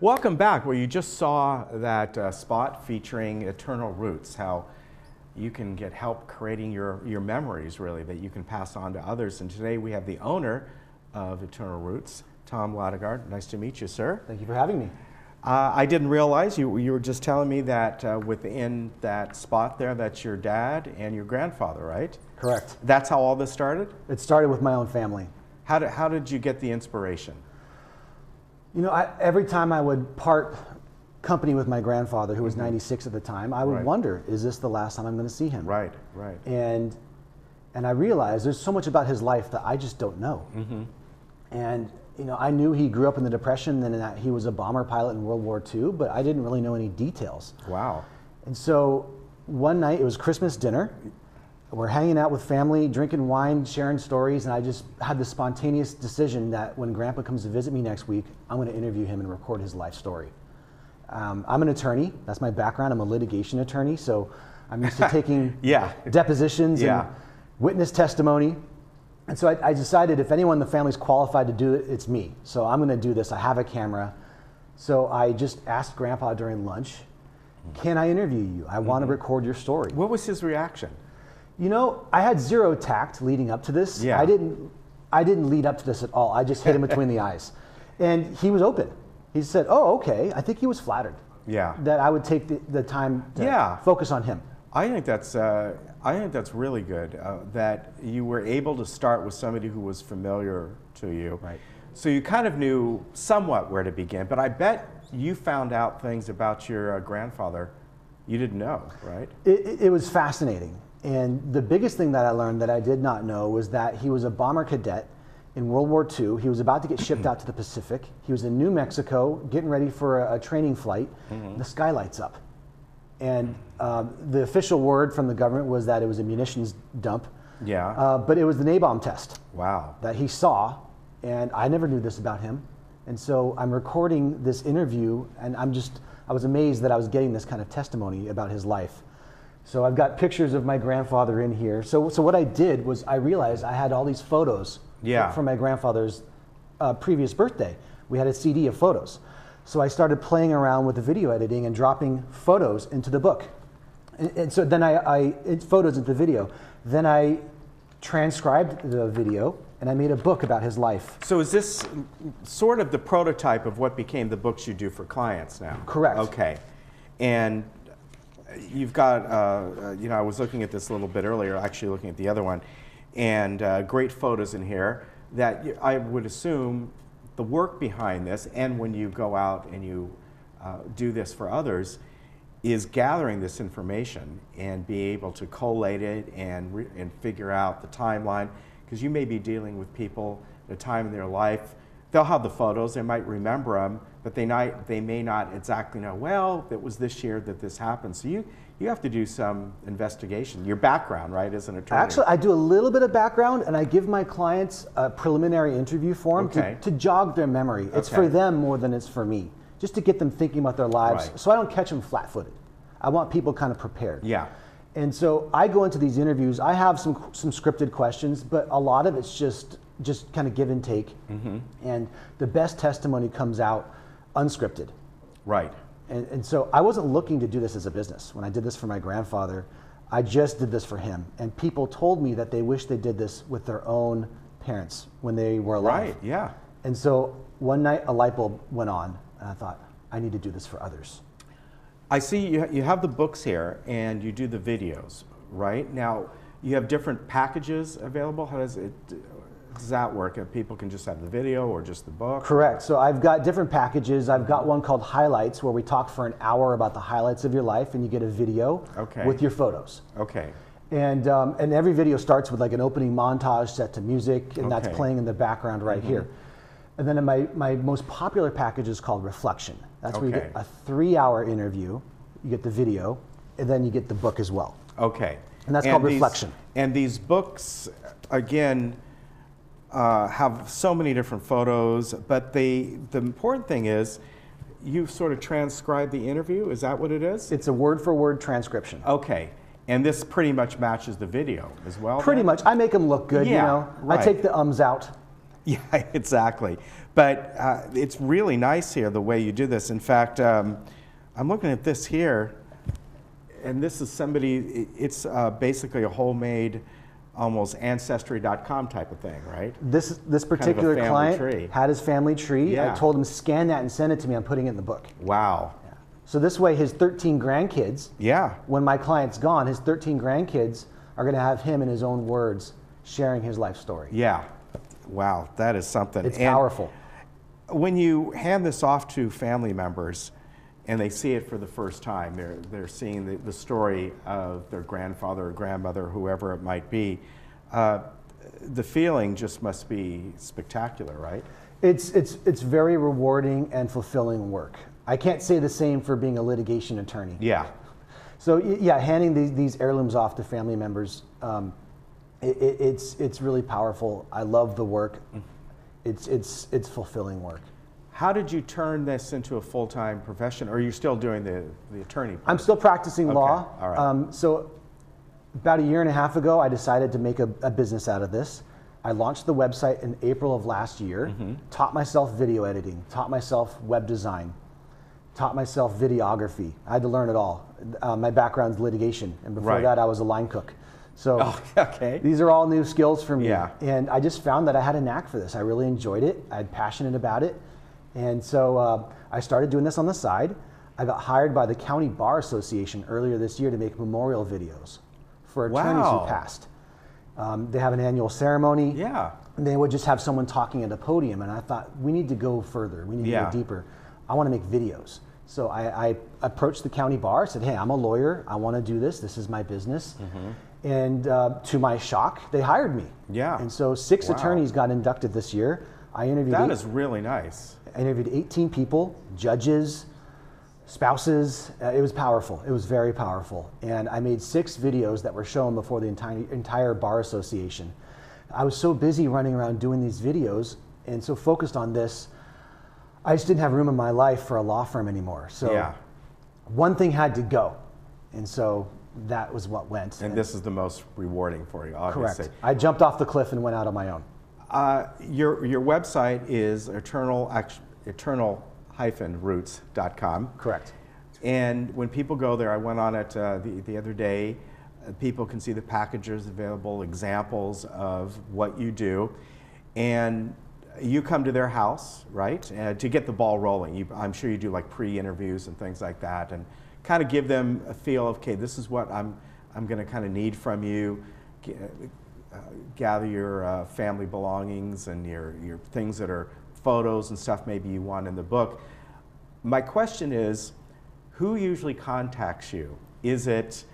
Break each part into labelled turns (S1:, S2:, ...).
S1: Welcome back. Well, you just saw that spot featuring Eternal Roots, how you can get help creating your memories, really, that you can pass on to others. And today we have the owner of Eternal Roots, Tom Ladegaard. Nice to meet you, sir.
S2: Thank you for having me.
S1: I didn't realize, you were just telling me that within that spot there, that's your dad and your grandfather, right?
S2: Correct.
S1: That's how all this started?
S2: It started with my own family.
S1: How did you get the inspiration?
S2: You know, every time I would part company with my grandfather, who was 96 at the time, I would wonder, is this the last time I'm going to see him?
S1: Right, right.
S2: And I realized there's so much about his life that I just don't know. And you know, I knew he grew up in the Depression and that he was a bomber pilot in World War II, but I didn't really know any details.
S1: Wow.
S2: And so one night, it was Christmas dinner. We're hanging out with family, drinking wine, sharing stories, and I just had the spontaneous decision that when Grandpa comes to visit me next week, I'm going to interview him and record his life story. I'm an attorney. That's my background. I'm a litigation attorney, so I'm used to taking depositions and witness testimony. And so I decided if anyone in the family's qualified to do it, it's me. So I'm going to do this. I have a camera. So I just asked Grandpa during lunch, can I interview you? I want to record your story.
S1: What was his reaction?
S2: You know, I had zero tact leading up to this.
S1: Yeah.
S2: I didn't lead up to this at all. I just hit him between the eyes. And he was open. He said, oh, okay. I think he was flattered.
S1: Yeah.
S2: That I would take the time to focus on him.
S1: I think that's really good that you were able to start with somebody who was familiar to you.
S2: Right.
S1: So you kind of knew somewhat where to begin, but I bet you found out things about your grandfather you didn't know, right?
S2: It was fascinating. And the biggest thing that I learned that I did not know was that he was a bomber cadet in World War II. He was about to get shipped out to the Pacific. He was in New Mexico getting ready for a training flight. The sky lights up. And the official word from the government was that it was a munitions dump.
S1: Yeah.
S2: But it was the napalm test.
S1: Wow.
S2: That he saw, and I never knew this about him. And so I'm recording this interview, and I was amazed that I was getting this kind of testimony about his life. So I've got pictures of my grandfather in here. So what I did was I realized I had all these photos from my grandfather's previous birthday. We had a CD of photos. So I started playing around with the video editing and dropping photos into the book. And so then photos into the video. Then I transcribed the video and I made a book about his life.
S1: So is this sort of the prototype of what became the books you do for clients now?
S2: Correct.
S1: Okay. And you've got, you know, I was looking at this a little bit earlier, actually looking at the other one, and great photos in here that I would assume the work behind this, and when you go out and you do this for others, is gathering this information and be able to collate it and figure out the timeline, because you may be dealing with people at a time in their life. They'll have the photos, they might remember them, but they may not exactly know, well, it was this year that this happened. So you have to do some investigation. Your background, right, as an attorney.
S2: Actually, I do a little bit of background, and I give my clients a preliminary interview form to jog their memory. It's for them more than it's for me, just to get them thinking about their lives, so I don't catch them flat-footed. I want people kind of prepared.
S1: Yeah.
S2: And so I go into these interviews, I have some scripted questions, but a lot of it's just kind of give and take. And the best testimony comes out unscripted.
S1: Right.
S2: And so I wasn't looking to do this as a business. When I did this for my grandfather, I just did this for him. And people told me that they wish they did this with their own parents when they were alive.
S1: Right, yeah.
S2: And so one night a light bulb went on, and I thought, I need to do this for others.
S1: I see you have the books here and you do the videos, right? Now, you have different packages available. How does that work? If people can just have the video or just the book?
S2: Correct. So I've got different packages. I've got one called Highlights, where we talk for an hour about the highlights of your life, and you get a video with your photos.
S1: Okay.
S2: And every video starts with like an opening montage set to music, and that's playing in the background right here. And then my most popular package is called Reflection. That's where you get a 3-hour interview, you get the video, and then you get the book as well.
S1: Okay.
S2: And that's called Reflection.
S1: And these books, again, have so many different photos, but the important thing is you sort of transcribe the interview. Is that what it is?
S2: It's a word-for-word transcription.
S1: Okay. And this pretty much matches the video as well?
S2: Pretty much. I make them look good, you know.
S1: Right.
S2: I take the ums out.
S1: Yeah, exactly. But it's really nice here the way you do this. In fact, I'm looking at this here, and this is somebody, it's basically a homemade, almost ancestry.com type of thing, right?
S2: This particular
S1: family
S2: client
S1: tree.
S2: had his family tree.
S1: Yeah.
S2: I told him, scan that and send it to me. I'm putting it in the book.
S1: Wow.
S2: Yeah. So this way, his 13 grandkids,
S1: Yeah.
S2: when my client's gone, his 13 grandkids are going to have him in his own words sharing his life story.
S1: Yeah. Wow, that is something.
S2: It's
S1: And
S2: powerful.
S1: when you hand this off to family members and they see it for the first time, they're seeing the story of their grandfather or grandmother, whoever it might be, the feeling just must be spectacular, right?
S2: It's very rewarding and fulfilling work. I can't say the same for being a litigation attorney.
S1: Yeah.
S2: So yeah, handing these heirlooms off to family members, it's really powerful. I love the work. It's fulfilling work.
S1: How did you turn this into a full-time profession? Or are you still doing the attorney part?
S2: I'm still practicing law.
S1: All right.
S2: So about a year and a half ago, I decided to make a business out of this. I launched the website in April of last year, taught myself video editing, taught myself web design, taught myself videography. I had to learn it all. My background's litigation, and before
S1: Right.
S2: that I was a line cook. So
S1: Okay.
S2: these are all new skills for me.
S1: Yeah.
S2: And I just found that I had a knack for this. I really enjoyed it. I'm passionate about it. And so I started doing this on the side. I got hired by the County Bar Association earlier this year to make memorial videos for attorneys
S1: Wow.
S2: who passed. They have an annual ceremony.
S1: Yeah.
S2: And they would just have someone talking at a podium. And I thought, we need to go further. We need to
S1: Yeah.
S2: go deeper. I want to make videos. So I approached the county bar, said, hey, I'm a lawyer. I want to do this. This is my business. And to my shock, they hired me.
S1: Yeah.
S2: And so 6
S1: Wow.
S2: attorneys got inducted this year. I interviewed
S1: That is really nice.
S2: I interviewed 18 people, judges, spouses. It was powerful. It was very powerful. And I made 6 videos that were shown before the entire bar association. I was so busy running around doing these videos and so focused on this, I just didn't have room in my life for a law firm anymore. So
S1: Yeah.
S2: one thing had to go. And so that was what went.
S1: And this is the most rewarding for you, obviously.
S2: Correct. I jumped off the cliff and went out on my own.
S1: Your website is eternal-roots.com.
S2: Correct.
S1: And when people go there, I went on it the other day, people can see the packages available, examples of what you do. And you come to their house, right, to get the ball rolling. I'm sure you do like pre-interviews and things like that, and kind of give them a feel of, okay, this is what I'm going to kind of need from you. Gather your family belongings and your things that are photos and stuff maybe you want in the book. My question is, who usually contacts you? Is it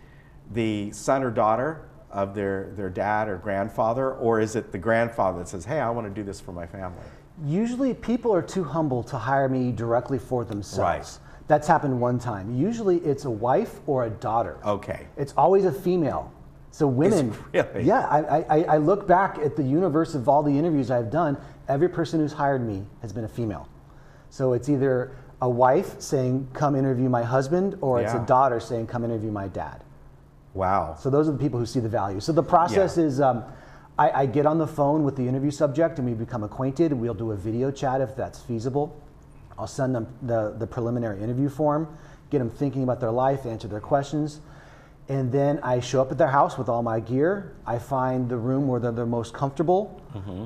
S1: the son or daughter of their dad or grandfather, or is it the grandfather that says, hey, I want to do this for my family?
S2: Usually people are too humble to hire me directly for themselves.
S1: Right.
S2: That's happened one time. Usually it's a wife or a daughter.
S1: Okay.
S2: It's always a female. So women,
S1: Really?
S2: yeah, I look back at the universe of all the interviews I've done, every person who's hired me has been a female. So it's either a wife saying, come interview my husband, or it's a
S1: Yeah.
S2: daughter saying, come interview my dad.
S1: Wow.
S2: So those are the people who see the value. So the process is I get on the phone with the interview subject and we become acquainted. We'll do a video chat if that's feasible. I'll send them the preliminary interview form, get them thinking about their life, answer their questions. And then I show up at their house with all my gear. I find the room where they're most comfortable.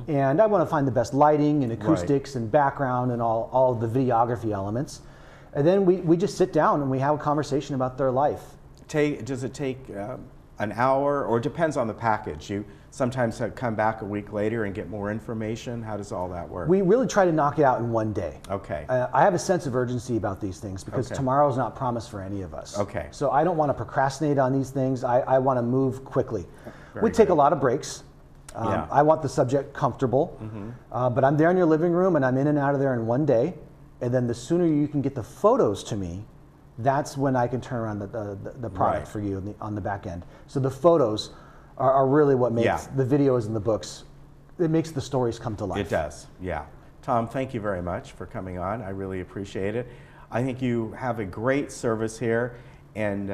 S2: And I want to find the best lighting and acoustics and background and all the videography elements. And then we just sit down and we have a conversation about their life.
S1: Does it take an hour, or it depends on the package? You sometimes come back a week later and get more information. How does all that work?
S2: We really try to knock it out in one day.
S1: Okay.
S2: I have a sense of urgency about these things because tomorrow's not promised for any of us.
S1: Okay.
S2: So I don't want to procrastinate on these things. I want to move quickly.
S1: Very
S2: We take
S1: good.
S2: a lot of breaks.
S1: Yeah.
S2: I want the subject comfortable, but I'm there in your living room and I'm in and out of there in one day. And then the sooner you can get the photos to me, that's when I can turn around the product
S1: Right.
S2: for you on the back end. So the photos are really what makes the videos and the books, it makes the stories come to life.
S1: It does, yeah. Tom, thank you very much for coming on. I really appreciate it. I think you have a great service here. And,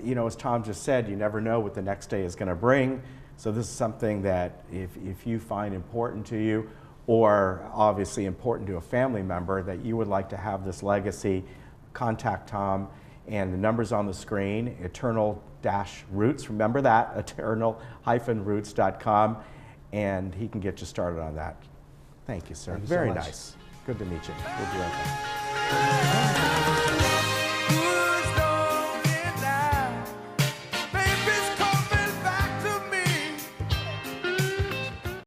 S1: you know, as Tom just said, you never know what the next day is going to bring. So this is something that if you find important to you, or obviously important to a family member that you would like to have this legacy, contact Tom. And the number's on the screen, eternal-roots, remember that, eternal-roots.com, and he can get you started on that. Thank you, sir.
S2: Thank you so
S1: Very
S2: much.
S1: nice. Good to meet you. We'll be right back.